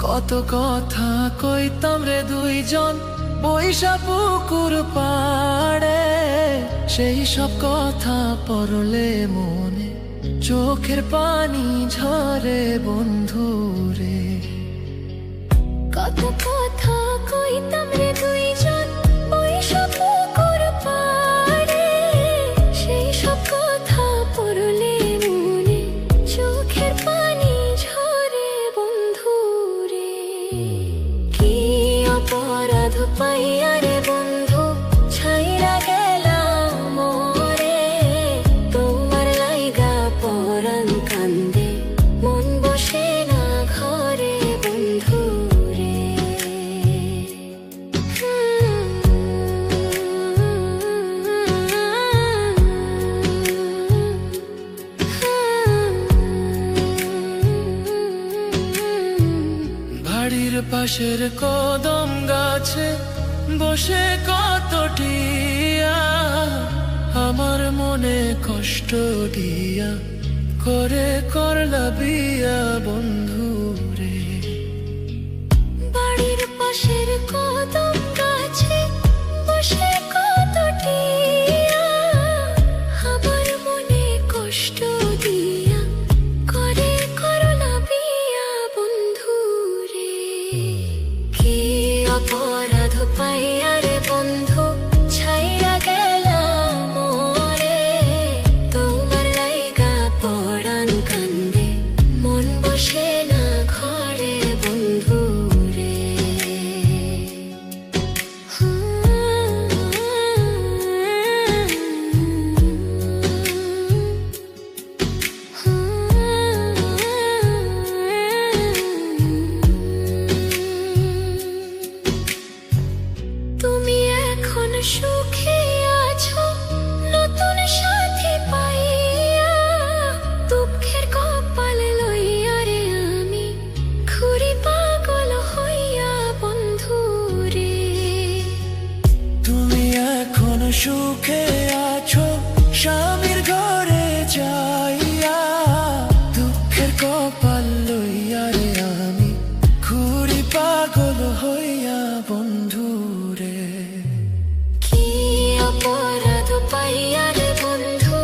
কত কথা কইতাম রে দুইজন বৈশা পুকুর পাড়ে, সেই সব কথা পড়লে মনে চোখের পানি ঝরে বন্ধু রে। কত কথা কইতাম রে দুইজন বৈশা পুকুর পাড়ে, সেই সব কথা পড়লে মনে চোখের পানি ঝরে বন্ধু রে। কি অপরাধ পাইয়া রে বন্ধু ছাইরা গেলাম মোরে, তোমার লাইগা পরাণ কান্দে মন বসে না ঘরে বন্ধু রে। বাড়ির পাশের কদম গাছে বসে কত টিয়া, আমার মনে কষ্ট দিয়া করে করলা বিয়া বন্ধু রে। বাড়ির পাশের কদম গাছে বসে কত টিয়া, আমার মনে কষ্ট দিয়া করে করলা বিয়া বন্ধু রে। কি অপরাধ পাইয়া রে বন্ধু ছাইরা গেলাম মোরে, তোমার লাইগা পরাণ কান্দে মন বসে না ঘরে বন্ধু রে। তুমি এখন সুখে আছো নতুন সাথী পাইয়া, দুঃখের কপাল লইয়া রে আমি ঘুরি পাগল হইয়া বন্ধু রে। তুমি এখন সুখে আছো স্বামীর ঘরে যাইয়া, দুঃখের কপাল লইয়া রে আমি ঘুরি পাগল হইয়া বন্ধু রে। কি অপরাধ পাইয়া রে বন্ধু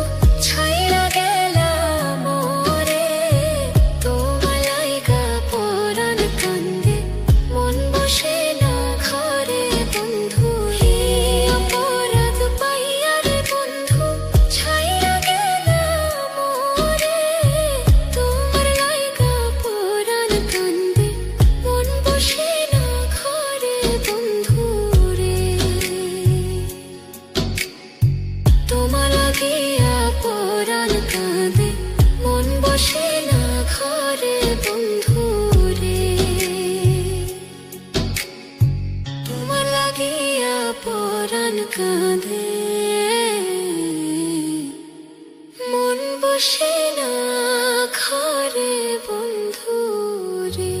ছাইরা গেলাম মোরে, তোমার লাইগা পরাণ কান্দে মন বসে না ঘরে বন্ধু রে। অপরাধ পাইয়া রে বন্ধু ছাইরা গেলাম মোরে, তোমার লাইগা পরাণ কান্দে মন বসে না ঘরে বন্ধু রে। তোমার লাগিয়া পরাণ কাঁদে মন বসে না ঘরে বন্ধু রে। তোমার লাগিয়া পরাণ কাঁদে মন বসে না ঘরে বন্ধু রে।